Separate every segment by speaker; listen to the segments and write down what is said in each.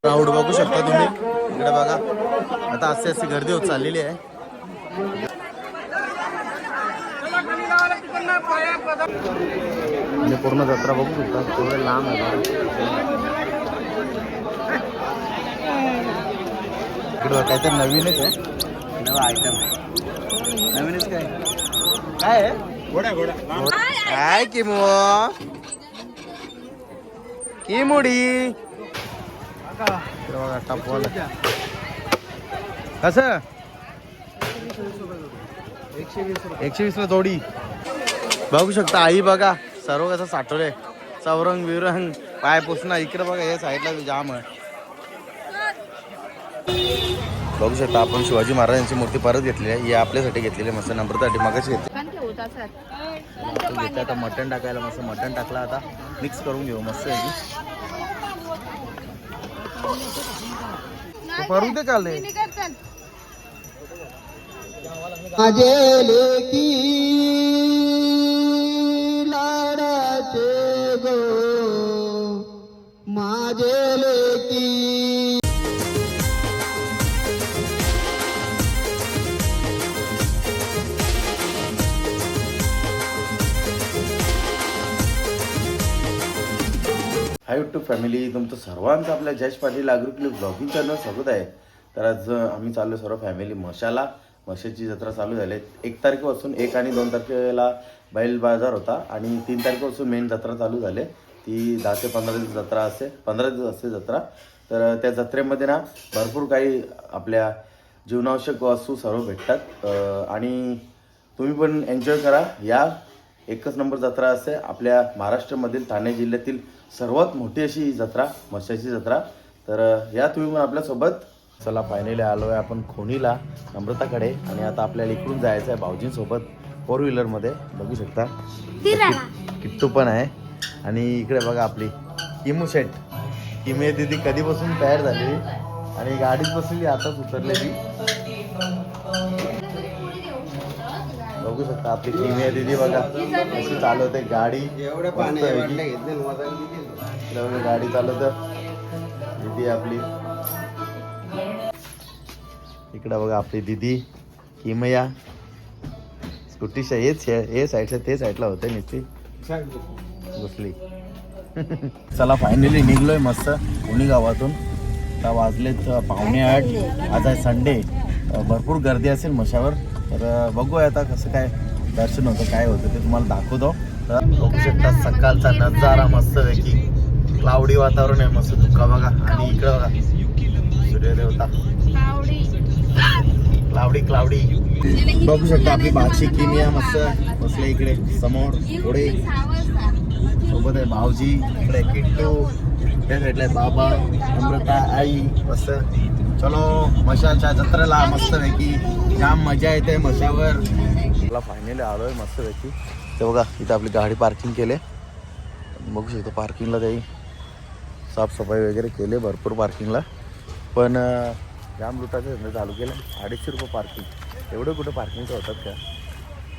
Speaker 1: Crowd बघू शकता तुम्ही इकडे बघा. आता अशी गर्दी होत चाललेली आहे. आणि पूर्ण जत्रा बघू शकता तेवढे लांब आहे. इकडे काहीतरी नवीनच आहे. नवा आयटम नवीनच काय काय आहे. घोडा घोडा काय किमो किमुडी बघा टपवाला कसं 120 ला जोडी. बघू शकता आई बघा सर्व कसं साठवलंय. चौरंग विरंग पाय पुसणं. इकडे बघा या साईडला जाम आहे. बघू शकता आपण शिवाजी महाराजांची मूर्ती परत घेतली आहे. ही आपल्यासाठी घेतलेली आहे. मस्त नंबरसाठी मगाशी घेतली. आता मटण टाकायला मस्त मटण टाकला. आता मिक्स करून घेऊ मस्त आहे. परू दे चालले
Speaker 2: माझे लेकी लाडाचे गो माझे लेकी.
Speaker 1: हाय यूट्यूब फॅमिली, तुमचं सर्वांचं आपल्या Jayesh Patil agro blogging channel स्वागत आहे. तर आज आम्ही चाललो सर्व फॅमिली म्हशाला. म्हशीची जत्रा चालू झाली. 1 तारखेपासून 1 आणि 2 तारखेला बैल बाजार होता आणि 3 तारखेपासून मेन जत्रा चालू झाली. ती 10 ते 15 दिवस जत्रा असते. 15 दिवस असते जत्रा. तर त्या जत्रेमध्ये ना भरपूर काही आपल्या जीवनावश्यक वस्तू सर्व भेटतात आणि तुम्ही पण एन्जॉय करा. या एकच नंबर जत्रा असते आपल्या महाराष्ट्रामधील ठाणे जिल्ह्यातील सर्वात मोठी अशी जत्रा म्हशाची जत्रा. तर या तुम्ही पण आपल्यासोबत. चला फायनली आलो आहे आपण खोणीला नम्रताकडे आणि आता आपल्याला इकडून जायचं आहे भाऊजींसोबत 4 व्हीलरमध्ये. बघू शकता किट्टू पण आहे आणि इकडे बघा आपली किमू शेट. किमे दिदी कधीपासून तयार झालेली आणि गाडीत बसलेली आताच उतरलेली. बघू शकता आपली किमिया दिदी बघा कशी चालवते गाडी. गाडी चालवते दिदी आपली. इकडे बघा आपली दिदी किमया स्कूटीच्या हे साईडच्या ते साईडला होते नुसती बसली. चला फायनली निघलोय मस्त पुणे गावातून. आता वाजलेत 7:45. आज आहे संडे. भरपूर गर्दी असेल मशावर. तर बघूया आता कसं काय दर्शन होतं काय होतं ते तुम्हाला दाखवतो. तर बघू शकता सकाळचा नजारा मस्त पैकी. क्लाउडी वातावरण आहे मस्त. धुका बघा आणि इकडे बघा सूर्यदेवता. क्लाउडी बघू शकता आपली बाची किमिया मस्त बसले इकडे समोर. थोडे सोबत आहे भाऊजी. इकडे किट्टू. त्या साईडला बाबा नम्रता आई मस्त. चलो मशाच्या जत्रेला मस्त पैकी जाम मजा येते मशावर. मला फायनली आलोय मस्त पैकी. ते बघा इथं आपली गाडी पार्किंग केले. बघू शकतो पार्किंगला काही साफसफाई वगैरे केले भरपूर पार्किंगला. पण जाम लुटाचे धंदे चालू केले. 250 रुपये पार्किंग. एवढं कुठं पार्किंगचं होतात का.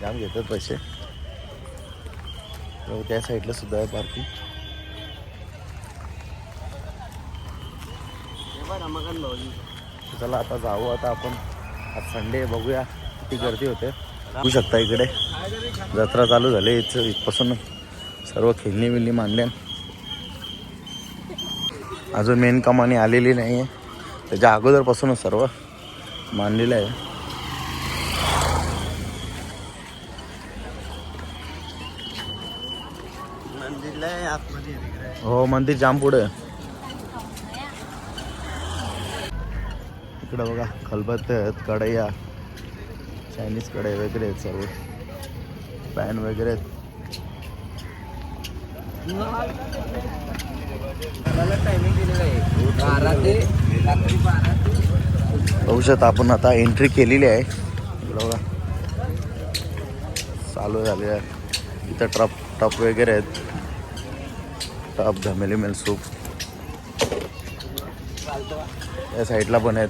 Speaker 1: जाम घेतात पैसे. त्या साईडला सुद्धा आहे पार्किंग. चला आता जाऊ आता आपण. आज संडे बघूया किती गर्दी होते. बघू शकता इकडे जत्रा चालू झाली. इथपासून सर्व खेळणी बिल्णी मांडल्या. अजून मेन कमानी आलेली नाही आहे. त्याच्या अगोदरपासूनच सर्व मांडलेलं आहे. हो मंदिर जाम पुढे. इकडे बघा खलबत्ते आहेत, कढया, चायनीज कढई वगैरे आहेत सर्व. पॅन वगैरे आहेत. बघू शकता आपण आता एंट्री केलेली आहे. बघा चालू झाले आहे. इथं टप वगैरे आहेत. टप धमेली मिल सूप. या साईडला पण आहेत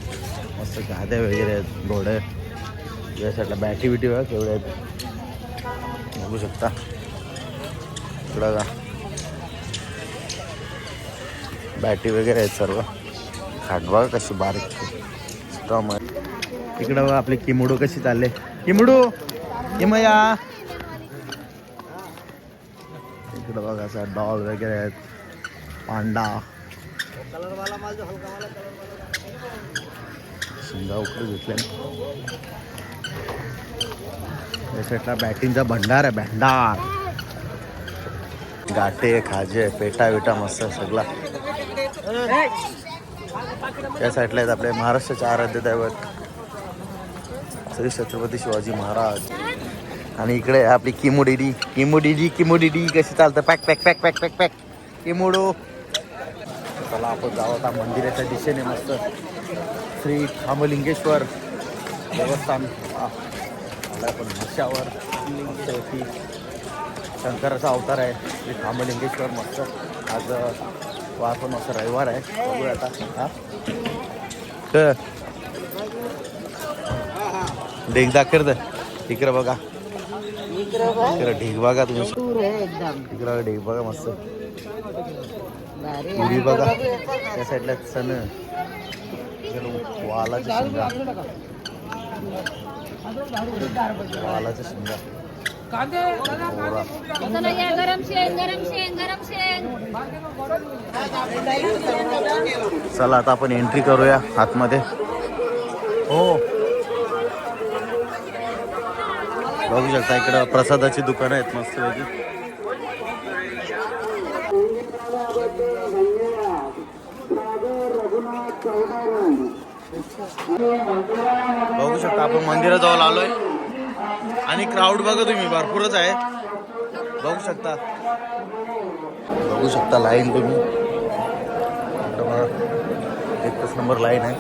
Speaker 1: मस्त गाद्या वगैरे आहेत. घोडे या साईडला बॅटी बिटी बघा केवढे आहेत. बघू शकता इकडं का बॅटी वगैरे आहेत सर्व. खांडवा कशी बारीक इकडं बघा आपले किमुडू कशी चालले. किमुडू किमया इकडं बघा असा डॉल वगैरे आहेत. पांडा शिंगा उकडे घेतले. या साईडला बॅटिंगचा भंडार आहे. भंडार गाठे खाजे पेटा विटा मस्त सगळा. या साईडला आहेत आपले महाराष्ट्राचे आराध्य दैवत श्री छत्रपती शिवाजी महाराज. आणि इकडे आपली किमुडिडी किमुडिडी किमुडिडी कशी चालतं. Pack pack pack pack pack pack किमुडू. चला आपण जाऊ आता मंदिराच्या दिशेने. मस्त श्री खामलिंगेश्वर देवस्थान पण मशावर मस्तवरती शंकराचा अवतार आहे श्री खामलिंगेश्वर. मस्त आज वार पण मस्त रविवार आहे. बघूया आता. हा ढीग दाखर इकडं बघा. इकडं ढीग बघा तुम्ही. इकडं ढीग बघा मस्त. उडी बघा त्या साईडला सण वालाच्या शिंगा. वालाच्या शिंगा. चला आता आपण एंट्री करूया आतमध्ये. हो बघू शकता इकडं प्रसादाची दुकानं आहेत मस्त पैकी. बघू शकता आपण मंदिराजवळ आलोय आणि क्राऊड बघा तुम्ही भरपूरच आहे. बघू शकता लाईन तुम्ही. एकच नंबर लाईन आहे.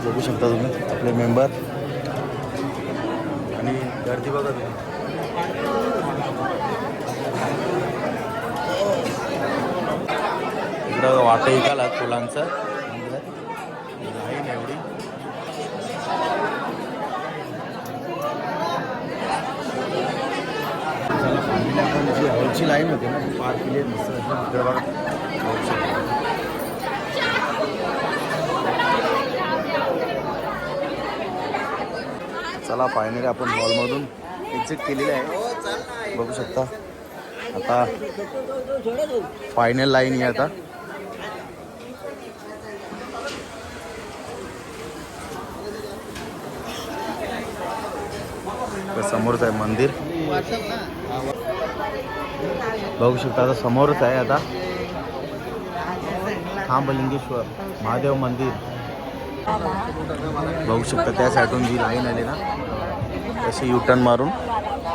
Speaker 1: बघू शकता तुम्ही आपले मेंबर आणि गर्दी बघा तुम्ही. इकडं वाटं इकाला फुलांचं लाईन एवढी. आपण जी हॉलची लाईन होती ना ती पार केली मस्त. इकडे बघा चला फायनली आपण हॉलमधून एक्झिट केलेले आहे. बघू शकता आता फायनल लाईन आहे. आता समोरच आहे मंदिर. बघू शकता आता समोरच आहे. आता खामलिंगेश्वर महादेव मंदिर बघू शकता. त्या साईडून जी लाईन आली ना अशी युटर्न मारून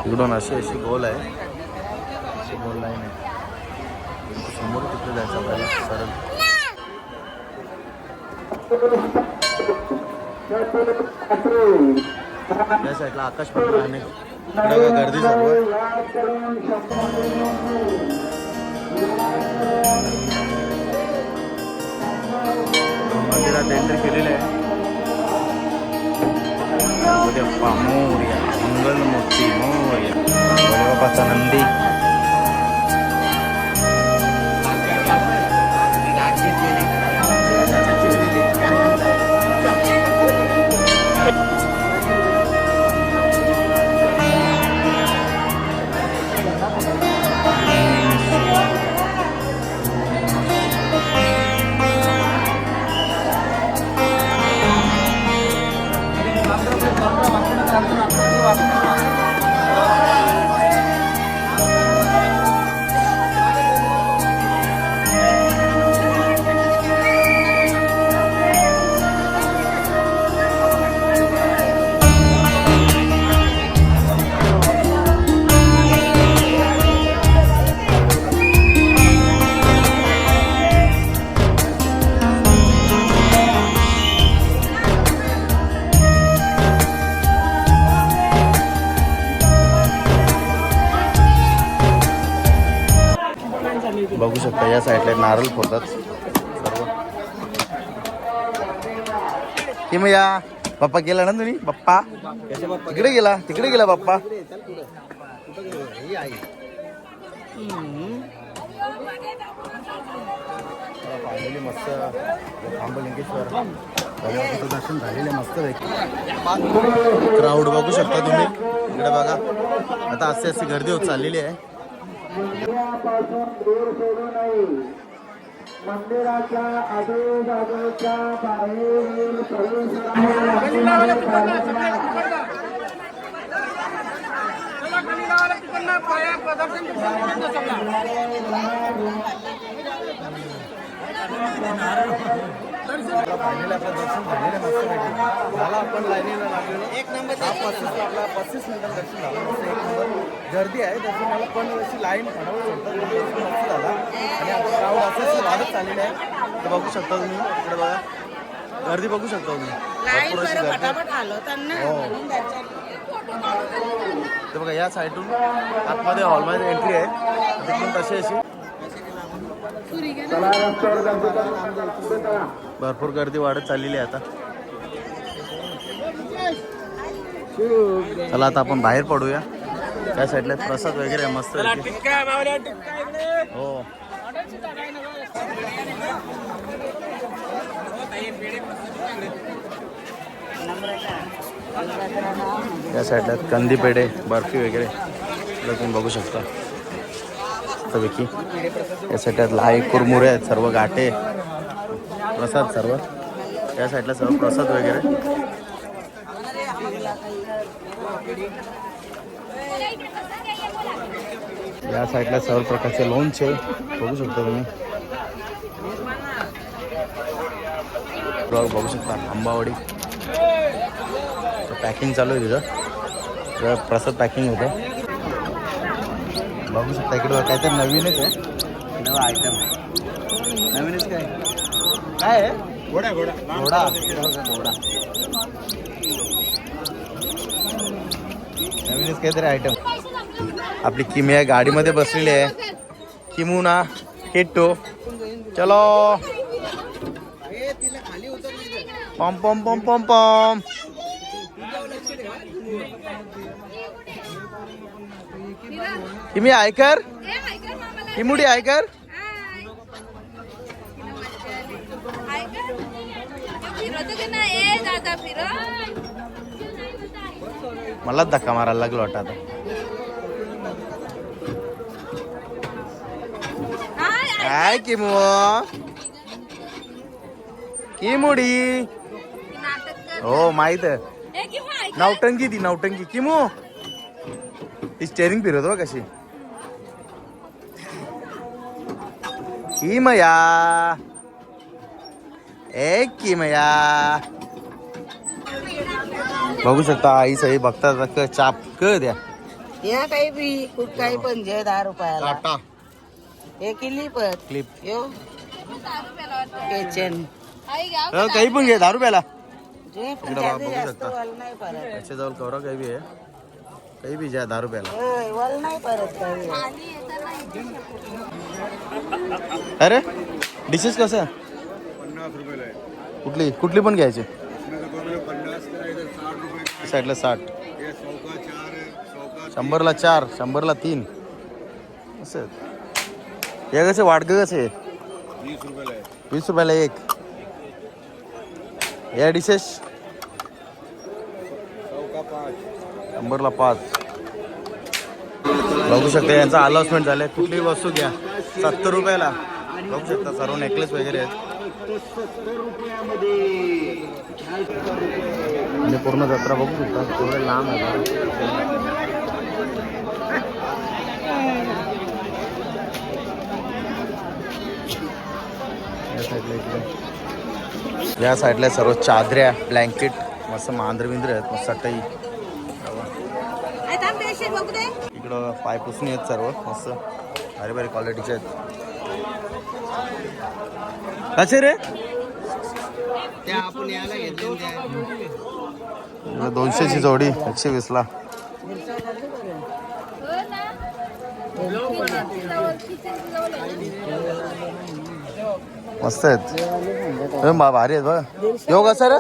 Speaker 1: इकडून अशी गोल आहे. अशी गोल लाईन आहे. समोर तिकडे जायचं आपल्याला सरळ. या साईडला आकाश पडला आहे. इकडे गर्दी सर्व. मंदिरात एंट्री केलेली आहे. मोर्या मंगलमूर्ती मोर्या भोलेबाबाचा नंदी. बघू शकता या साईडला नारळ फोडतात सर्व. की मग या पप्पा गेला ना तुम्ही. पप्पा तिकडे गेला पप्पा. फायनली मस्त खांबलिंगेश्वर गणपतीचं दर्शन झालेलं मस्त क्राऊड बघू शकता तुम्ही इकडे बघा. आता असे अशी गर्दी होत चाललेली आहे.
Speaker 2: पासून दूर सोडू नये. मंदिराच्या आजूबाजूच्या बाहेरील
Speaker 1: फायनली आपलं दर्शन झालेलं मस्त झाला. आपण लाईनीला लागलेलो 35 मिनिटात दर्शन झालं मस्त एक नंबर गर्दी आहे दर्शनाला पण अशी लाईन फटावत होतं मस्त झाला. आणि आता क्राऊड असं वाढत चाललेलं आहे. तर बघू शकता तुम्ही इकडे बघा गर्दी बघू शकता तुम्ही भरपूर अशी गर्दी. हो तर बघा या साईडून आतमध्ये हॉलमध्ये एंट्री आहे तिकडून तशी अशी भरपूर गर्दी वाढत चाललेली आहे आता. चला आता आपण बाहेर पडूया. त्या साईडला प्रसाद वगैरे आहे मस्त. हो या साईडला कंदी पेढे बर्फी वगैरे तुम्ही बघू शकता मस्तपैकी. या साईडला लाई कुरमुरे आहेत सर्व गाठे प्रसाद सर्व. या साईडला सर्व प्रसाद वगैरे. या साईडला सर्व प्रकारचे लोणचे बघू शकता तुम्ही. बघू शकता आंबावडी पॅकिंग चालू आहे तिथं. प्रसाद पॅकिंग होतं बघू शकता. इकडे काहीतरी नवीनच आहे नवा आयटम. नवीनच काय काय आहे घोडा घोडा घोडा घोडा नवीनच काहीतरी आयटम. आपली किमी आहे गाडीमध्ये बसलेली आहे. किमू ना किट्टू चलो पम पम पम पम पम. किमी ऐकर किमुडी ऐकर. मला धक्का मारायला लागलो वाटत आता. काय किमू किमुडी हो माहित नवटंकी ती नवटंकी. किमू ती स्टेरिंग फिरवतो बा कशी. किमया एक किमया बघू शकता. आई सही बघता चाप क द्या
Speaker 3: या काही बी खूप काही पण जे 10 रुपयाला
Speaker 1: टाटा
Speaker 3: हे क्लिप
Speaker 1: क्लिप
Speaker 3: यो किचन
Speaker 1: काही पण घे 10 रुपयाला.
Speaker 3: जे पण
Speaker 1: इकडे
Speaker 3: जास्त
Speaker 1: बघू
Speaker 3: जास्त
Speaker 1: शकता.
Speaker 3: वल नाही परत.
Speaker 1: त्याच्या जवळ कवरा काही बी आहे काही बी ज्या 10 रुपयाला.
Speaker 3: होय, वल नाही परत काही.
Speaker 1: अरे डिशेस कसं
Speaker 4: 50 रुपयाला आहे.
Speaker 1: कुठली कुठली पण घ्यायची.
Speaker 4: 50
Speaker 1: साईडला 60
Speaker 4: हे 100 का 4 आहे 100 का
Speaker 1: 100ला 4 100ला 3 असं. हे कसे वाडगं कसे
Speaker 4: 20 रुपयाला आहे.
Speaker 1: 20 रुपयाला एक. या डिशेस
Speaker 4: 100 का 5
Speaker 1: 100ला 5. बघू शकता यांचं अनाउन्समेंट झालंय. कुठलीही वस्तू घ्या 70 रुपयाला. बघू शकता सर्व नेकलेस वगैरे आहेत. म्हणजे पूर्ण जत्रा बघू शकता तेवढे लांब आहे. या साईडला सर्व चादऱ्या ब्लँकेट मस्त मांजर बिंद्र आहेत मस्त चटई. इकडं पायपुसणी आहेत सर्व मस्त भारी भारी क्वालिटीचे आहेत. कसे रे
Speaker 3: त्या आपण याला घेतले
Speaker 1: 200ची जोडी 120ला. मस्त आहेत भारी आहेत बघ. यो कसा रे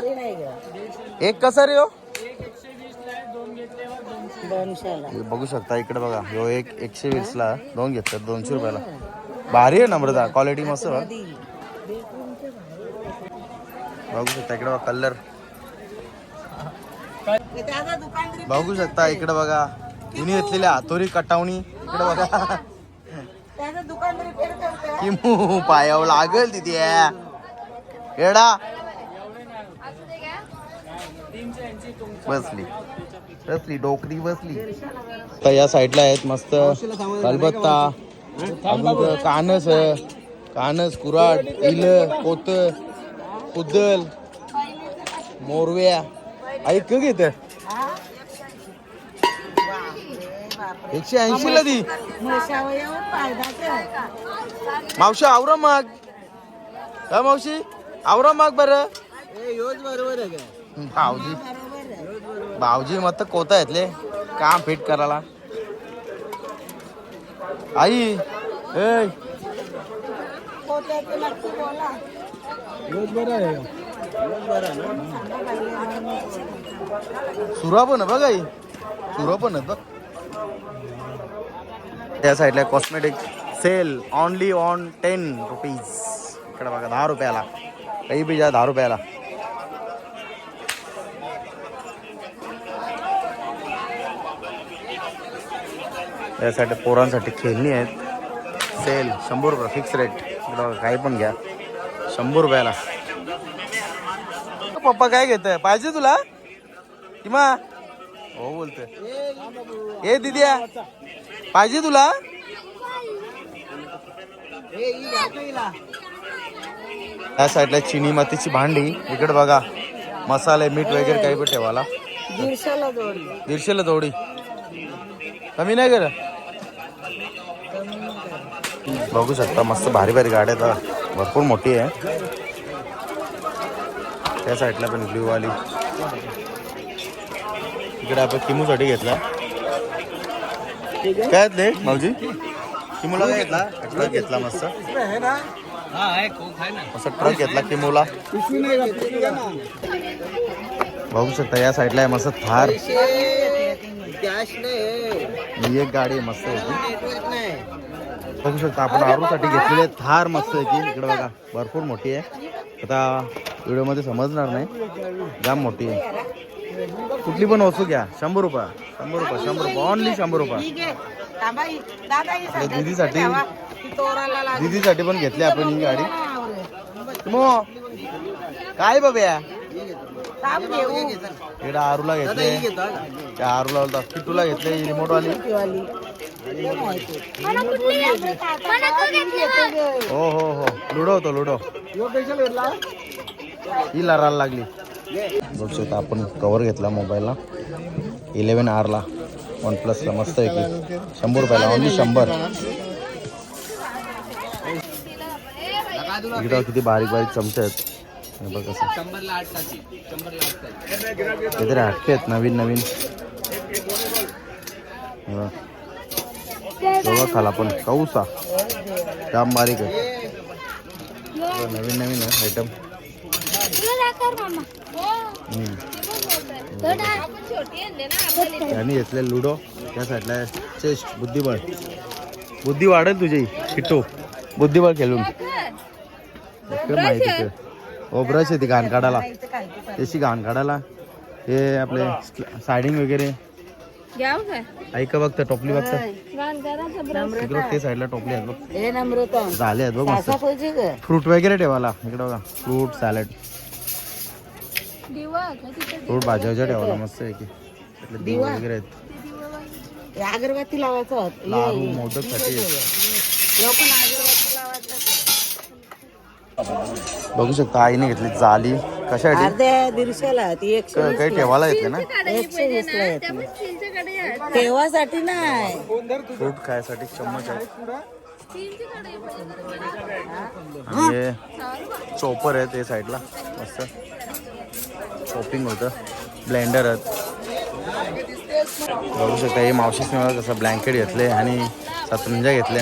Speaker 1: एक कसा रे यो
Speaker 3: 200ला.
Speaker 1: हे बघू शकता इकडे बघा यो एक 120ला 2 घेतात 200 रुपयाला. भारी आहे नम्रता क्वालिटी मस्त बघ. बघू शकता इकडे बघा कलर,
Speaker 3: त्याचं दुकान तरी
Speaker 1: बघू शकता इकडे बघा जुनी घेतलेली हातोरी कटावणी इकडे बघा.
Speaker 3: त्याचं दुकान रिपेअर करतोय.
Speaker 1: किमू पायावर लागल तिथे एडा बसली बसली डोकरी बसली. तर या साईडला आहेत मस्त कलबत्ता, अजून कानस कानस कुराड इल पोत कुद्दल मोरव्या ऐक का घेत
Speaker 3: हा? बापरे.
Speaker 1: 180 ला दी
Speaker 3: म्हशावर येऊन फायदाच.
Speaker 1: मावशी आवरा मग का मावशी आवरा मग बरं भाऊजी भाऊजी मत कोता येतले काम फिट करायला. आई ए
Speaker 3: पोत्याचं नक्की बोला.
Speaker 1: सुरा पण बघ आई सुरा पण बघ. त्या साईडला cosmetic sale only on 10 rupees. इकडे बघा 10 रुपयाला काही बी जा 10 रुपयाला. यासाठी पोरांसाठी खेळणी आहेत. सेल 100 रुपये फिक्स रेट. इकडे बघा काही पण घ्या 100 रुपयाला. पप्पा काय घेत पाहिजे तुला किमा हो बोलतोय ए दिद्या पाहिजे तुला. या साईडला चिनी मातीची भांडी. इकडे बघा मसाले मीठ वगैरे काही पण ठेवायला
Speaker 3: 150ला जोडी.
Speaker 1: 150ला जोडी कमी नाही कर. बघू शकता मस्त भारी भारी गाड्या तर भरपूर मोठी आहे. त्या साईडला पण ब्ल्यू वाली. इकडे आपण किमूसाठी घेतला काय ते मावजी किमूला काय घेतला ट्रक घेतला मस्त मस्त ट्रक घेतला किमूला. बघू शकता या साईडला आहे मस्त थार. ही एक गाडी आहे मस्त आहे. बघू शकता आपण आरूसाठी घेतलेली थार मस्त आहे की. इकडे बघा भरपूर मोठी आहे. आता व्हिडिओमध्ये समजणार नाही जाम मोठी आहे. कुठली पण वस्तू घ्या 100 रुपये 100 रुपये 100 रुपये ओनली 100 रुपये. दीदीसाठी पण घेतली आपण ही गाडी. मग काय बाबा इकडे आरूला घेतले त्या आरूला बोलतात किटूला घेतले रिमोट वाली. हो हो हो लुडो होतो लुडो ही लढायला लागली. बघू शकता आपण कवर घेतला मोबाईलला 11R ला OnePlus ला मस्त आहे की 100 रुपयाला ओनली 100. इकडं किती बारीक बारीक चमचे आहेत बघ कसं काहीतरी हटके आहेत नवीन नवीन. बघा खाला पण कौसा जाम बारीक आहे. नवीन नवीन आहे आयटम. त्यांनी घेतले लुडो. त्या साईडला चेस्ट बुद्धिबळ बुद्धी वाढेल तुझी किट्टू बुद्धिबळ खेळून. माहिती हो ब्रश आहे ती घाण काढायला त्याची घाण काढायला. हे आपले सायडिंग वगैरे ऐका बघतं टोपली बघतं ते साईडला टोपली आहेत बघ झाले आहेत बघ मस्त. फ्रूट वगैरे ठेवायला इकडे बघा फ्रूट सॅलड फ्रूट भाज्या वगैरे ठेवायला मस्त आहे की. दिवा वगैरे आहेत.
Speaker 3: अगरबत्ती लावायचं
Speaker 1: लाडू मोदक साठी बघू शकता आईने घेतली जाली कशासाठी
Speaker 3: अर्ध्या 150ला ती 120
Speaker 1: काही ठेवायला येते ना
Speaker 3: 120 ला येते. ठेवासाठी नाही
Speaker 1: फ्रूट खायसाठी चम्मच आहे. हे चॉपर आहे ते साईडला मस्त शॉपिंग होतं. ब्लेंडर आहेत बघू शकता. हे मावशीच मला कसं ब्लँकेट घेतले आणि सतरंजा घेतले.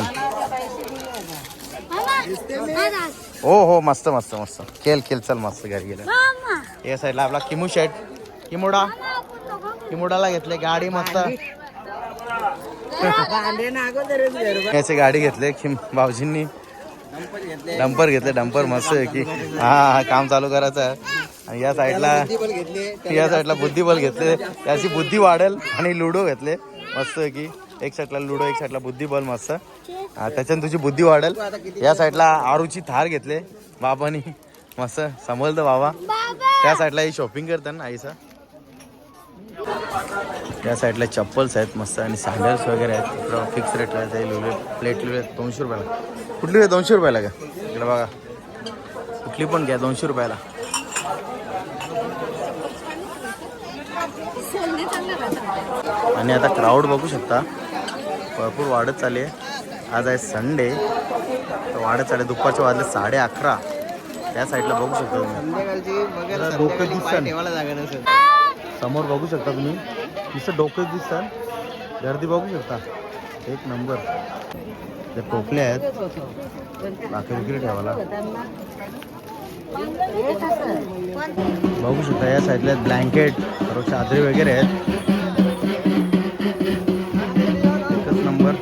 Speaker 1: हो हो मस्त मस्त मस्त खेळ खेळ चल मस्त घरी गेलं. या साईडला आपला किमू शेट किमोडाला घेतले गाडी मस्त याची गाडी घेतली भाऊजींनी डंपर घेतले डंपर मस्त आहे की हा काम चालू करायचं आहे. आणि या साईडला बुद्धिबल घेतले त्याची बुद्धी वाढेल. आणि लुडो घेतले मस्त आहे की एक साईडला लुडो एक साईडला बुद्धिबल मस्त त्याच्यानं तुझी बुद्धी वाढेल. या साईडला आरूची थार घेतले बाबानी मस्त समजलं बाबा. त्या साईडला ही शॉपिंग करतात ना आईचा. त्या साईडला चप्पल्स आहेत मस्त आणि सँडल्स वगैरे आहेत. इकडं फिक्स रेटला आहे लुले प्लेट लुले 200 रुपयाला. कुठली आहे 200 रुपयाला का इकडं बघा कुठली पण घ्या 200 रुपयाला. आणि आता क्राऊड बघू शकता भरपूर वाढत चालली आहे. आज आहे संडे तर वाढत चालले. दुपारच्या वाजले 11:30. त्या साईडला बघू शकता तुम्ही डोकं दिसतं समोर बघू शकता तुम्ही नुसतं डोकंच दिसतं. गर्दी बघू शकता एक नंबर. ते टोपले आहेत भाकरी विक्री ठेवायला बघू शकता. या साईडला ब्लँकेट सर्व चादरी वगैरे आहेत एकच नंबर.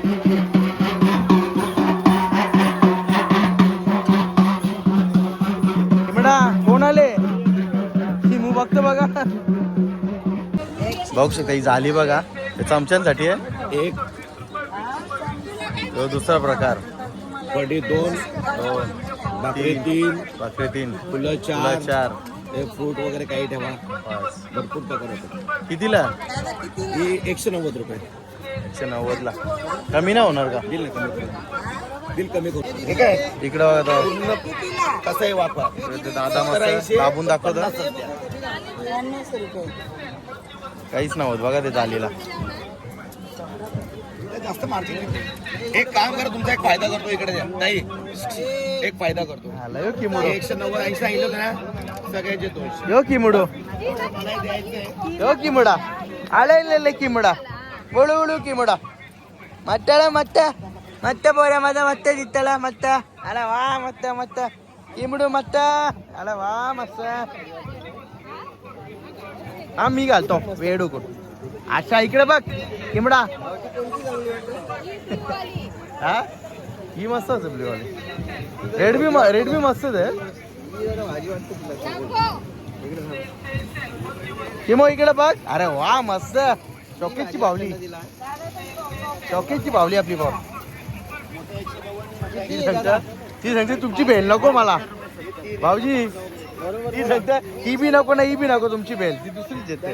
Speaker 1: कोण आले मू बघतो बघा. बघू शकता ही झाली बघा हे चमच्यांसाठी आहे.
Speaker 4: एक
Speaker 1: तो दुसरा प्रकार
Speaker 4: बडी 2 भाकरी 3
Speaker 1: भाकरी 3
Speaker 4: फुलं
Speaker 1: फुलं
Speaker 4: 4
Speaker 1: 4
Speaker 4: हे फ्रूट वगैरे काही ठेवा.
Speaker 1: बस.
Speaker 4: भरपूर प्रकार होतो.
Speaker 1: कितीला
Speaker 4: ही 190 रुपये.
Speaker 1: 190ला कमी नाही होणार का.
Speaker 4: बिल कमी करू. बिल कमी करू. हे काय
Speaker 1: इकडं बघा तो
Speaker 4: कसं आहे वापर
Speaker 1: इथे दादा मस्त दाबून दाखवतो.
Speaker 3: 92 रुपये.
Speaker 1: काहीच नव्हतं बघा ते झालेला.
Speaker 4: जास्त मार्जिन. एक काम करा तुमचा एक फायदा करतो इकडे द्या. नाही एक फायदा करतो.
Speaker 1: आला यो किमुडो
Speaker 4: 190 80 सांगितलं का ना सगळ्याचे 200.
Speaker 1: यो किमुडो यो किमुडा आले किमुडा बोलू बोलू किमुडा मट्टाला मट्टा मट्टा पोऱ्या माझा मट्टा जित्ताला मट्टा आला वा मट्टा मट्टा किमुडो मट्टा आला वा मस्त. हा मी घालतो वेडू कोण अच्छा इकडे बघ किमडा. हा ही मस्त वाली रेडमी मस्तच आहे. किमो इकडे बघ. अरे वा मस्त शॉकेजची बावली आपली भाऊ. ती सांगते तुमची बहीण नको मला भाऊजी. ती सांगते ही बी नको ना ही बी नको तुमची बहीण ती दुसरीच येते.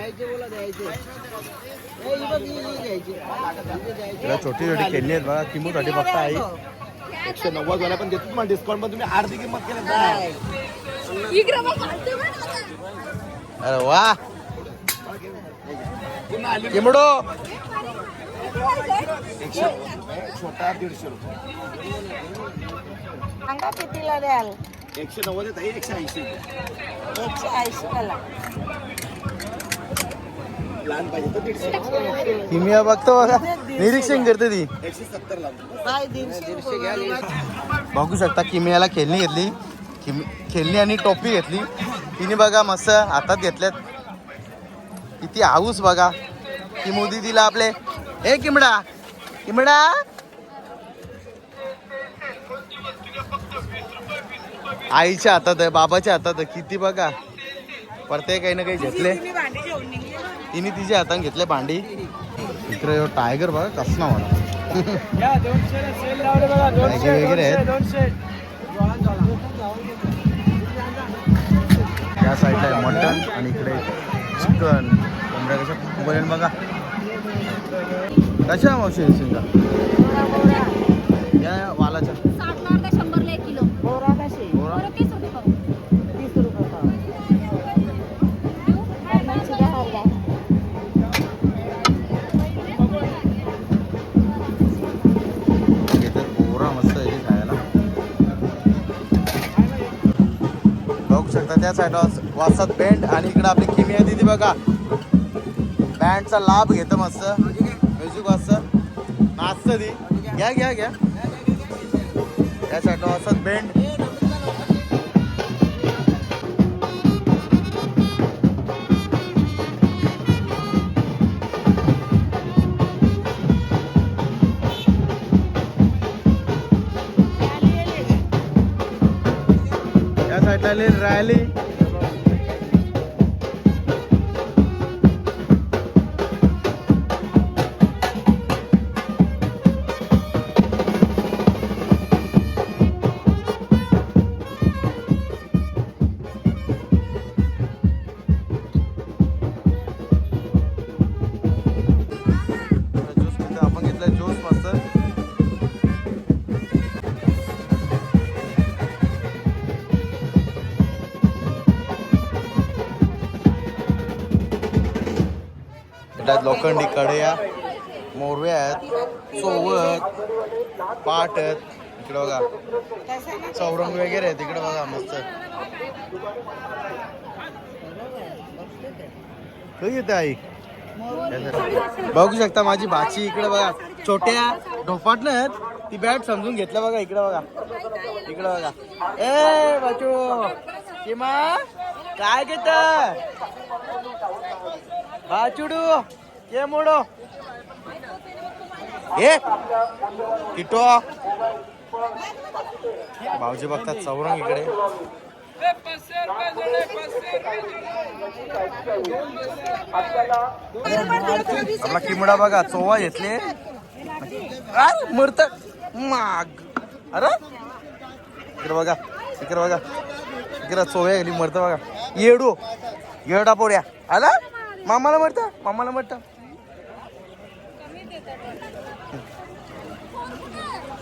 Speaker 1: छोटी छोटी खेळणी आहेत बघा किमूसाठी फक्त आई
Speaker 4: 190 वाला पण देतो तुम्हाला डिस्काउंट पण तुम्ही अर्धी किंमत केलं ना.
Speaker 1: अरे वा किमडो
Speaker 4: छोटा 150 रुपये.
Speaker 3: सांगा कितीला द्याल.
Speaker 4: 190 आहे 180
Speaker 3: 180 ला.
Speaker 4: लहान पाहिजे तर 150.
Speaker 1: किमिया बघतो बघा निरीक्षण करते ती.
Speaker 4: 170 ला
Speaker 3: काय 150 घ्या.
Speaker 1: बघू शकता किमियाला खेळणी घेतली खेळणी आणि टोपी घेतली तिने बघा मस्त हातात घेतल्यात. किती हाऊस बघा की मोदी दिला आपले. ए किमडा किमडा आईच्या हातात आहे बाबाच्या हातात आहे. किती बघा प्रत्येक काही ना काही घेतले तिने तिच्या हातात घेतले भांडी. इकडे टायगर बघा कसला मला वगैरे आहेत. त्या साईडला आहे मटन आणि इकडे चिकन कोंबड्या कशा बरेल बघा कशा मावशी शिंगा या वालाच्या
Speaker 5: 60 ला 100 ला 1 किलो.
Speaker 3: बोरा कशी.
Speaker 1: बोरा
Speaker 5: 30 रुपये पाव.
Speaker 3: 30 रुपये पाव. मच्छी द्या हरल्या.
Speaker 1: घेतात बोरा मस्त आहे खायला. बघू शकता त्या साईड वाजतात बँड आणि इकडे आपली किमिया दिदी बघा बँडचा लाभ घेतं मस्त म्युझिक वाजतं नाचतं ती. घ्या घ्या घ्या त्या साईडला वाजतात बँड. वाटायला राहिली. आपण घेतला ज्यूस मस्त. त्यात लोखंडी कड्या, मोरव्या आहेत, सोवत, पाट आहेत. इकडे बघा चौरंग वगैरे आहेत. इकडे बघा मस्त कधी येते आई. बघू शकता माझी भाची. इकडे बघा छोट्या ढोपाटल्या आहेत. ती बॅट समजून घेतलं बघा. इकडे बघा, इकडे बघा. ए बाचू किमा काय घेत बाचुडू के मोडो ए किटो. भाऊजी बघतात चौरंग इकडे. आपला किमडा बघा चोवा घेतले मरत माग. अरे इकडे बघा, इकडे बघा, इकडे चोव्या गेली मरत बघा. येडू येडा पोड्या आला. मामाला मरत, मामाला मरत.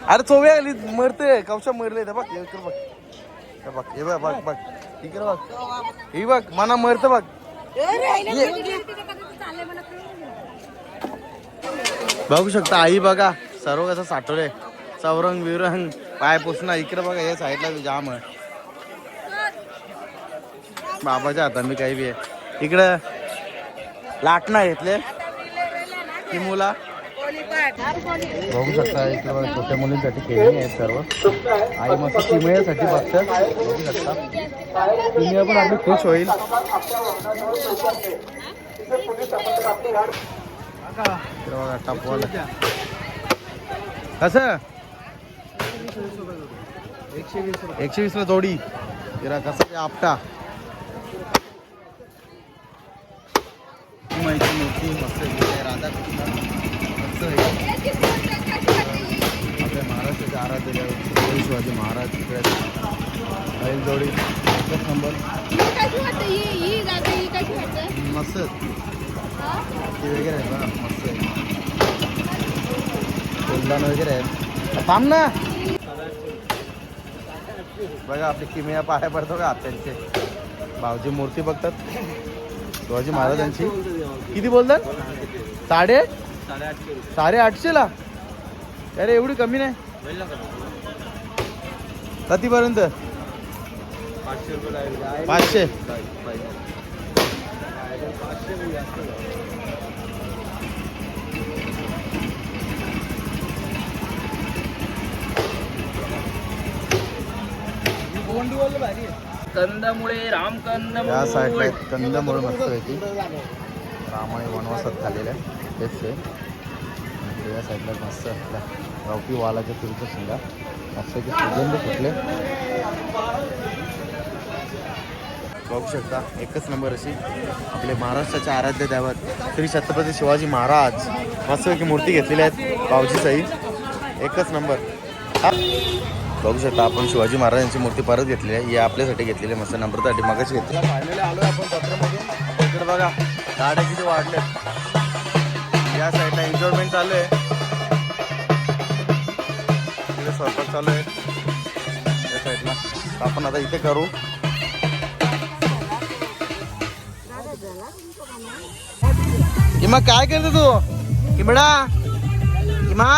Speaker 1: अरे चोव्या गेली मरते. कवशा मरले बघ. इकडे बघ, बघ हे बघ, बघ बघ इकडे बघ. ही बघ मना मरत बघ. बघू शकता आई बघा सर्व कसं साठवलंय. चौरंग बिरंग पाय पुसणं. इकडे बघा या साईडला जाम आहे. बाबाच्या हातात मी काही बी आहे. इकडं लाटणं घेतले किमूला. बघू शकता इकडे बघा छोट्या मुलींसाठी खेळणी आहेत सर्व. आई मस्त किमयासाठी बघतात. बघू शकता किमया पण आपली खुश होईल. बघा टपवाला कसं 120 ला जोडी. जरा कसं आपटा माहिती मोठी मस्त राधाकृष्ण मस्त आहे. आपल्या महाराष्ट्राचे आराध्य छत्रपती शिवाजी महाराज इकडे बैल जोडी एकच नंबर मस्त वगैरे आहे बघा. मस्त आहे फुलदान वगैरे आहे. थांब ना बघा आपली किमया पाया पडतो का त्यांचे. भाऊजी मूर्ती बघतात शिवाजी महाराजांची. किती बोलतात? 850 ला. अरे एवढी कमी नाही. कितीपर्यंत? 500.
Speaker 3: कंदमुळे रामकंदमुळे
Speaker 1: या साईडला कंदमुळे मस्त होती. रामाने वनवासात खाल्लेल्या तेच आहे. या साईडला मस्त आपल्या गावठी वालाच्या तुरीच्या शिंगा मस्त की सुगंध सुटले. बघू शकता एकच नंबर अशी आपले महाराष्ट्राचे आराध्य दैवत श्री छत्रपती शिवाजी महाराज मस्त की मूर्ती घेतलेली आहेत भाऊजी सही. एकच नंबर. बघू शकता आपण शिवाजी महाराजांची मूर्ती परत घेतली आहे. ही आपल्यासाठी घेतलेली मस्त नंबरसाठी मगाशी घेतली. फायनली आलोय आपण जत्रेमध्ये. इकडे बघा गाड्या किती वाढले. या साईडला एन्जॉयमेंट चालू आहे. इकडे स्वयंपाक चालू आहे या साईडला. आपण आता इथे करू. किमा काय करतो तू किमडा? किमा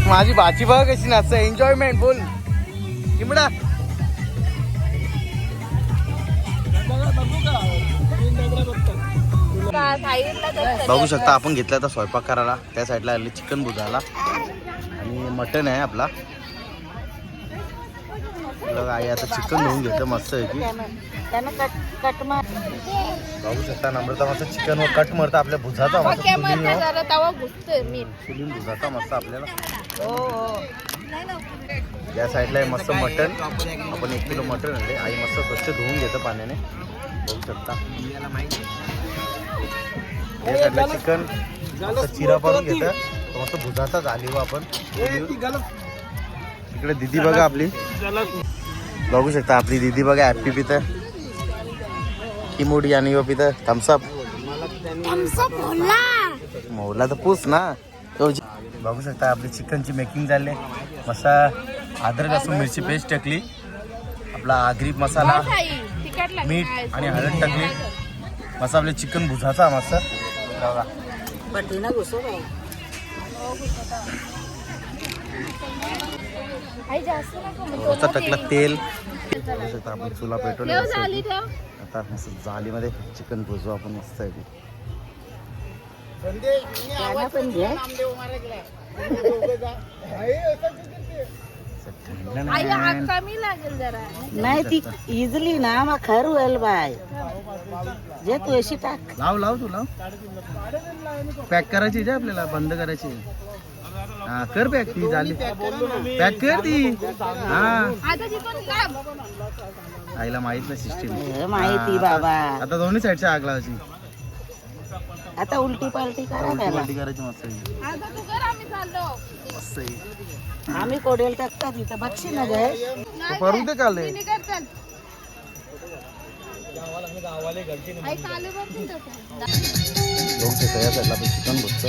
Speaker 1: माझी भाची बघ कशी नाचते. एन्जॉयमेंट बोल किमडा. बघू शकता आपण घेतला आता स्वयंपाक करायला. त्या साईडला आले चिकन भुजाला आणि मटन आहे आपला. आई आता चिकन धुवून घेतलं मस्त आहे की. बघू शकता नम्रता मस्त चिकन व कट मरता आपल्या भुजाचा मस्त सुलीम भुजाचा मस्त आपल्याला. या साईडला आहे मस्त मटण. आपण 1 किलो मटण आणले. आई मस्त स्वच्छ धुवून घेतं पाण्याने, बघू शकता. या साईडला चिकन मस्त चिरा पाडून घेतं, मस्त भुजाचा झाली व आपण. इकडे दीदी बघा आपली, बघू शकता आपली दीदी बघा हॅपी पितं किमोडी आणि पितं थम्सअप. मोहला तर पूस ना. बघू शकता आपली चिकनची मेकिंग झाली. मस्त अद्रक लसूण मिरची पेस्ट टाकली, आपला आगरी मसाला, मीठ आणि हळद टाकली. मस्त आपले चिकन भुजाचा मस्त बघा. थोडंसं टाकलं तेल. बघू शकता आपण चुला पेटवली. आता मस्त जालीमध्ये चिकन भुजू आपण मस्त आहे.
Speaker 3: नाही ती इजली ना मग खर होईल बाय. जे तू अशी टाक.
Speaker 1: लाव तू लाव. पॅक करायची जे आपल्याला बंद करायची. हा कर पॅक. ती झाली पॅक कर ती. हा आईला माहित नाही सिस्टीम.
Speaker 3: माहिती बाबा.
Speaker 1: आता दोन्ही साईडच्या आग लावायची.
Speaker 3: आता उलटी पालटी करा त्याला.
Speaker 1: उलटी करायची मस्त मस्त.
Speaker 3: आम्ही कोडेल टाकतात तिथं बक्षी ना गे.
Speaker 1: परू दे काले. बघू शकता या साईडला आपण चिकन भुजतो.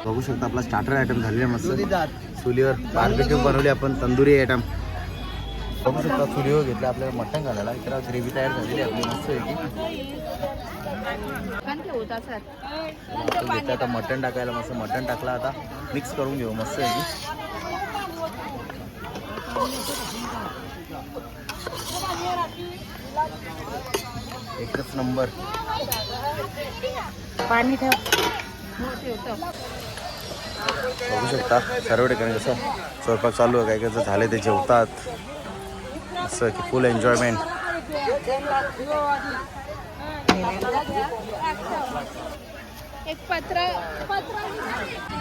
Speaker 1: बघू शकता आपला स्टार्टर आयटम झालेला मस्त. चुलीवर बार्बेक्यू बनवली आपण, तंदुरी आयटम. बघू शकता चुलीवर घेतलं आपल्याला मटण घालायला. इकडे ग्रेव्ही तयार झालेली आपली मस्त आहे. आता मटण टाकायला मस्त मटण टाकला. आता मिक्स करून घेऊ मस्त आहे. एकच नंबर.
Speaker 3: पाणी ठेव.
Speaker 1: बघू शकता सर्व ठिकाणी कसं स्वयंपाक चालू आहे. काय कसं झालं ते जेवतात असं की फुल एन्जॉयमेंट.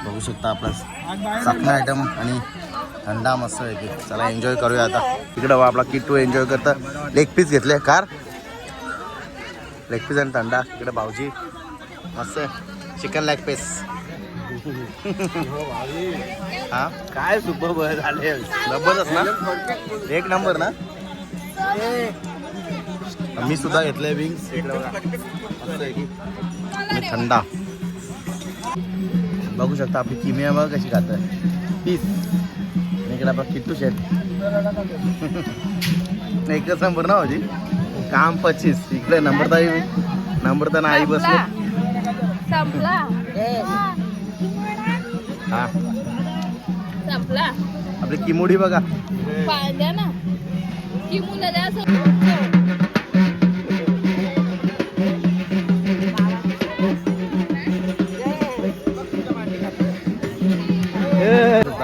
Speaker 1: बघू शकता आपला चाकणा आयटम आणि थंडा मस्त आहे की चला एन्जॉय करूया. आता तिकडं आपला किट्टू एन्जॉय करता. लेग पीस घेतले कार लेग पीस आणि थंडा. इकडे भाऊजी मस्त चिकन लेग पीस. हा काय सुपर झाले. जबरदस्त ना. एक नंबर ना. मी सुद्धा घेतलंय विंग्स. आणि थंडा. बघू शकता आपली किमिया बघ कशी खात पीस. इकडे आपला किट्टू शेट. एकच नंबर ना होती. काम 25. इकडे नंबरता आई बसले.
Speaker 5: संपला.
Speaker 1: हा
Speaker 5: संपला.
Speaker 1: आपली किमोडी बघा.
Speaker 5: द्या ना किमूला द्या.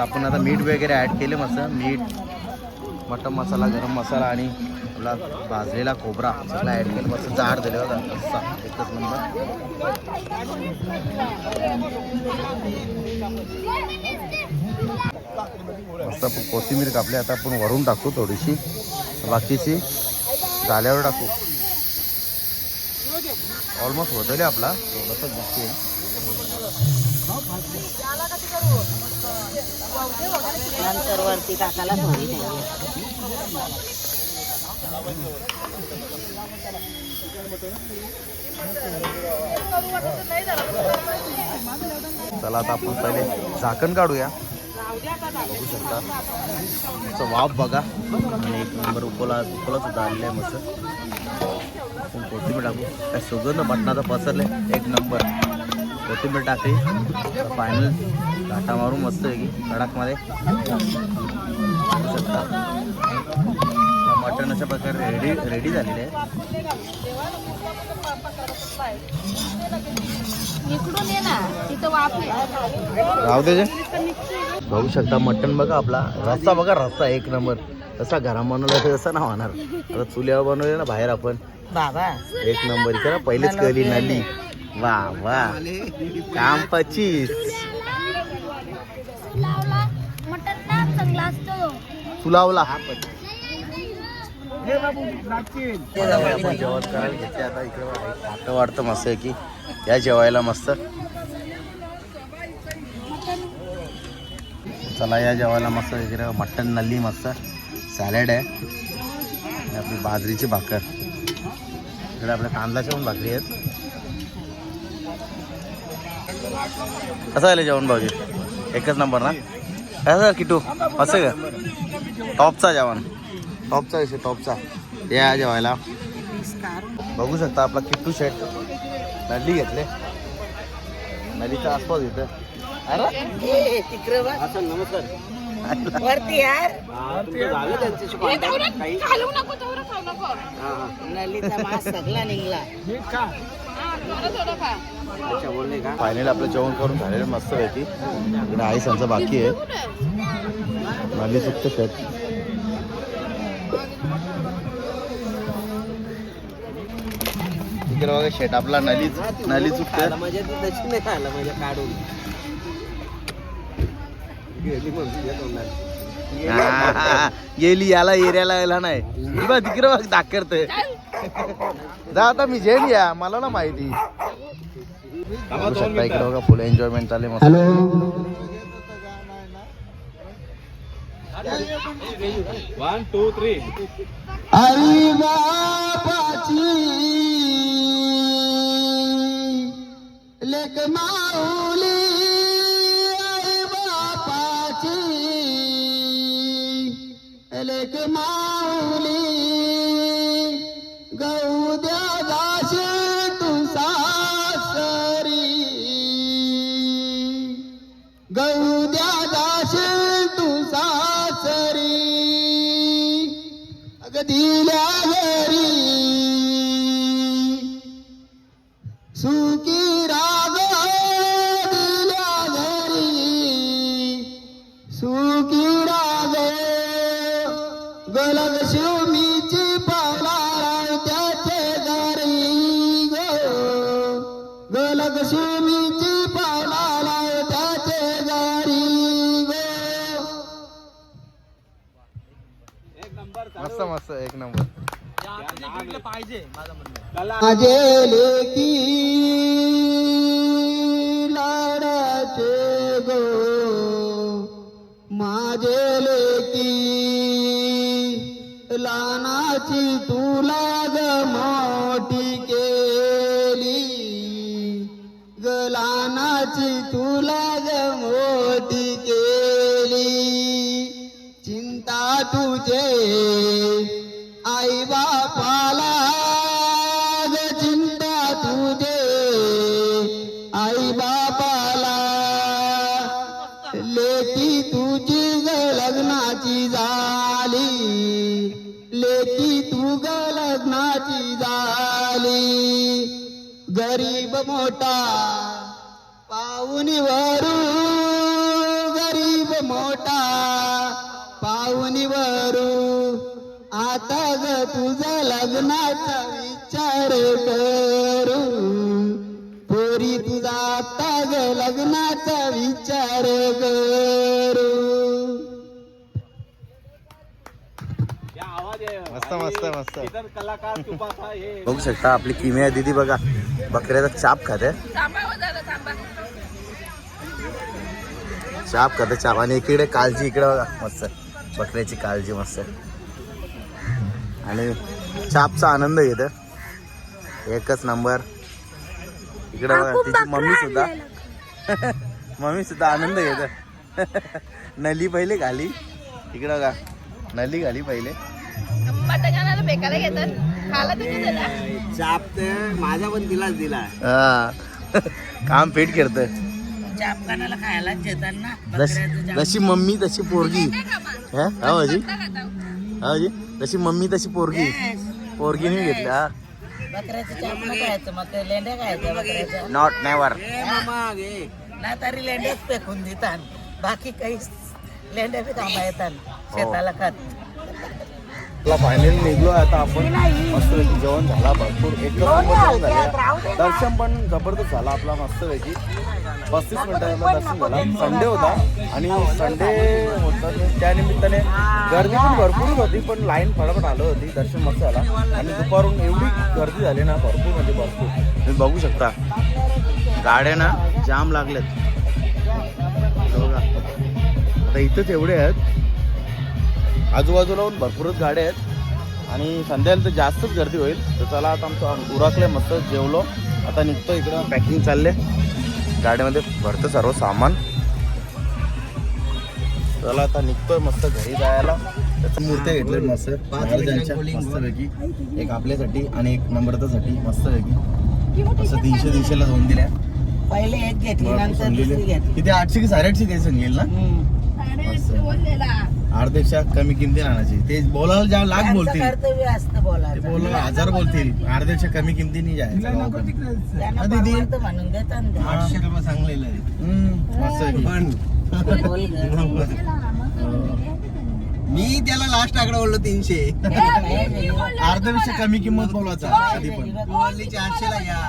Speaker 1: आपण आता मीठ वगैरे ऍड केले मस्त. मीठ, मटन मसाला, गरम मसाला आणि आपला भाजलेला खोबरा सगळं ऍड केलं. मस्त जाड झाले बघा. असा एकच नंबर. मस्त आपण कोथिंबीर कापली. आता आपण वरून टाकू थोडीशी. बाकीची झाल्यावर टाकू. ऑलमोस्ट होतले आपला थोडंसं बाकी आहे.
Speaker 3: नंतर वरती टाकायला थोडी ठेवली.
Speaker 1: चला आता आपण पहिले झाकण काढूया. बघू शकता मस्त वाफ बघा. आणि एक नंबर उकोला सुद्धा आलेला आहे मस्त. आपण कोथिंबीर टाकू. काय सुगंध मटणाचा पसरले एक नंबर. कोथिंबीर टाकली. फायनल घाटा मारून मस्त आहे की कडकमध्ये. बघू शकता मटण अशा प्रकारे रेडी झालेले आहे.
Speaker 5: इकडून ये ना तिथं वाफ आहे.
Speaker 1: राहू दे. बघू शकता मटण बघा आपला रस्सा बघा रस्सा एक नंबर. तसा घरा बनवला तर तसं ना होणार. आता चुल्यावर बनवले ना बाहेर आपण
Speaker 3: बाबा
Speaker 1: एक नंबर. इकडे पहिलेच कळली नली. वा वा काम 25.
Speaker 5: मटण ना चांगला असतो.
Speaker 1: चुलावला आपण जेवण करायला घेतले. आता इकडे खातं वाटतं मस्त आहे की या जेवायला मस्त. चला या जेवायला मस्त इकडे मटण नल्ली मस्त सॅलड आहे आणि आपली बाजरीची भाकर. इकडे आपल्या तांदळाच्या पण भाकरी आहेत. कसं आलं जेवण भाऊजी? एकच नंबर ना. कसं किटू असं का टॉपचा जेवण टॉपचा विषय टॉपचा. या जेवायला बघू शकता आपला किट्टू शेट नल्ली घेतले. नदीच्या आसपास इथं. अरे
Speaker 3: तिकडे
Speaker 1: नमस्कार.
Speaker 3: वरती यार
Speaker 5: खालू नको तेवढं खाऊ नको.
Speaker 3: नलीचा मास सगळा निघला.
Speaker 5: थोडं थोडं खा.
Speaker 1: फायनली आपलं जेवण करून झालेलं मस्त पैकी. इकडे आई संचं बाकी आहे. नली चुकतं शेट. इकडे बघा शेट आपला नली चुकतं.
Speaker 3: म्हणजे तू तशी नाही खायला म्हणजे काढून
Speaker 1: गेली याला एरियाला यायला नाही. बघ तिकडे बघ दाखवतंय. जा आता मी जेन या मला ना माहिती. बघू शकता इकडे बघा फुल एन्जॉयमेंट चालले मस्त.
Speaker 2: आई बापाची लेक माऊली आई बापाची लेक माऊली गऊ द्या जाशी तू सासरी गऊ द्या जाशी तू सासरी अग दिल्या घरी सुखी राग दिल्या घरी सुखी राग गलग शिवमीची पावला त्याचे घरी गो गलग शिवमीची पावला त्याचे घरी गो.
Speaker 1: मस्त मस्त एक नंबर.
Speaker 2: माझे लेकी लाडाचे गो माझे लेकी लहानाची तुला ग मोठी केली ग लहानाची तुला ग मोठी केली. चिंता तुझे आई बापाला ग चिंता तुझे आई बापाला लेकी तुझी ग लग्नाची झाली लेकी तू ग लग्नाची झाली. गरीब मोठा पाहुणीवरू गरीब मोठा पाहुणीवरू आता ग तुझा लग्नाचा विचार करू पोरी तुझा आता ग लग्नाचा विचार करू.
Speaker 1: मस्त मस्त मस्त. बघू शकता आपली किमिया दीदी बघा बकऱ्याचा चाप खाते.
Speaker 5: थांबा हो जरा, थांबा.
Speaker 1: चाप खाते चाप. आणि इकडे काळजी इकडे बघा मस्त बकऱ्याची काळजी मस्त. आणि चापचा आनंद घेत एकच नंबर. इकडे बघा तिची मम्मी सुद्धा आनंद घेत. नली पहिले घाली इकडे बघा नली घाली पहिले.
Speaker 5: मटणाला बेकाला घेतात खाला तुम्ही त्याला.
Speaker 3: चाप तर माझा पण तिलाच दिला.
Speaker 1: हा काम पेट करत.
Speaker 3: चाप कानाला खायला देतात ना.
Speaker 1: जशी मम्मी तशी पोरगी. हा भाजी हा भाजी तशी मम्मी तशी पोरगी पोरगी नाही घेतली. हा
Speaker 3: बकऱ्याचं चापणं खायचं मग ते लेंड्या खायच्या बकऱ्याच्या
Speaker 1: नॉट नेवर.
Speaker 3: ना तरी लेंड्याच फेकून देतात बाकी काही लेंड्या बी कामा येतात शेताला खात
Speaker 1: फायनली निघलो आता आपण मस्त जेवण झाला भरपूर एक नंबर झाले. दर्शन पण जबरदस्त झाला आपला मस्त पैकी 35 मिनिटाला दर्शन झाला. संडे होता आणि संडे होता त्या निमित्ताने गर्दी पण भरपूर होती पण लाईन फटाफट आलं होती. दर्शन मस्त झाला आणि दुपारून एवढी गर्दी झाली ना भरपूर म्हणजे भरपूर. तुम्ही बघू शकता गाड्या ना जाम लागल्यात बघा. आता इथंच एवढे आहेत आजूबाजूला पण भरपूरच गाड्या आहेत आणि संध्याकाळी तर जास्तच गर्दी होईल. तर चला आता आमचं उरकले मस्त जेवलो आता निघतो इकडं पॅकिंग चालले गाड्यामध्ये भरतं सर्व सामान. चला आता निघतोय मस्त घरी जायला. त्याच्या मूर्त्या घेतल्या मस्त महाराजांच्या मस्तपैकी एक आपल्यासाठी आणि एक नम्रतासाठी मस्तपैकी असं 300 ला दोन दिल्या.
Speaker 3: पहिले एक घेतली नंतर दुसरी घेतली
Speaker 1: किती 800 की 850 काही सांगेल ना अर्धेक्षा कमी किमती आणायची. ते बोलायला ज्या लाख
Speaker 3: त्यांचं
Speaker 1: बोलतील
Speaker 3: कर्तव्य असतं
Speaker 1: ते
Speaker 3: बोलायचं
Speaker 1: बोलायला 1000 बोलतील अर्धेक्षा कमी किमतीने जायचं.
Speaker 3: त्यांना परवडतं म्हणून देतात ना ते.
Speaker 4: 800 रुपये सांगलेलं आहे.
Speaker 1: मस्त आहे.
Speaker 3: बोल गं.
Speaker 4: मी त्याला लास्ट आकडा बोललो 300.
Speaker 1: अर्ध्यापेक्षा कमी किंमत बोलायचा कधी पण.
Speaker 4: 400 ला घ्या.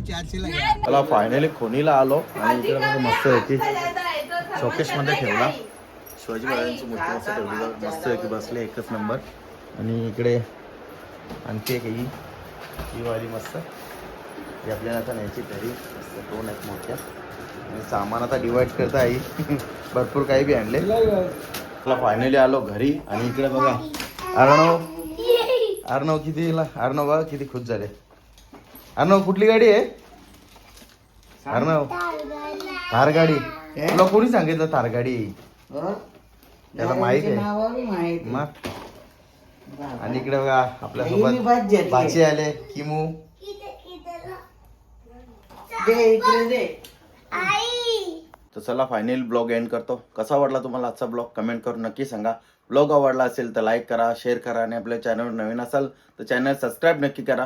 Speaker 4: 400 ला घ्या.
Speaker 1: मला फायनली खोनीला आलो आणि इकडे बघा मस्त आहे की शोकेश मध्ये ठेवला शिवाजी महाराजांची मूर्ती मस्त ठेवली मस्त आहे की बसले एकच नंबर. आणि इकडे आणखी एक ही वाली मस्त ही आपल्याला आता न्यायची घरी मस्त 2 आहेत मोठ्या आणि सामान आता डिवाइड करता आई भरपूर काही बी आणले. मला फायनली आलो घरी आणि इकडे बघा अर्णव कितीला अर्णव बघा किती खुश झाले. अर्णव कुठली गाडी आहे अर्णव? थार गाडी. तुला कोणी सांगितलं थार गाडी त्याला माहित आहे
Speaker 3: नावं बी माहित आहे.
Speaker 1: मग. आणि इकडे बघा
Speaker 3: नेहमी
Speaker 1: आपल्यासोबत
Speaker 3: भात घेतली.
Speaker 1: भाची आले किमू.
Speaker 3: दे इकडे दे.
Speaker 1: तर चला फायनल ब्लॉग एंड करतो. कसा वाटला तुम्हाला आजचा ब्लॉग कमेंट करून नक्की सांगा. ब्लॉग आवडला असेल तर लाईक करा शेअर करा आणि आपल्या चॅनलवर नवीन असाल तर चॅनल सबस्क्राईब नक्की करा.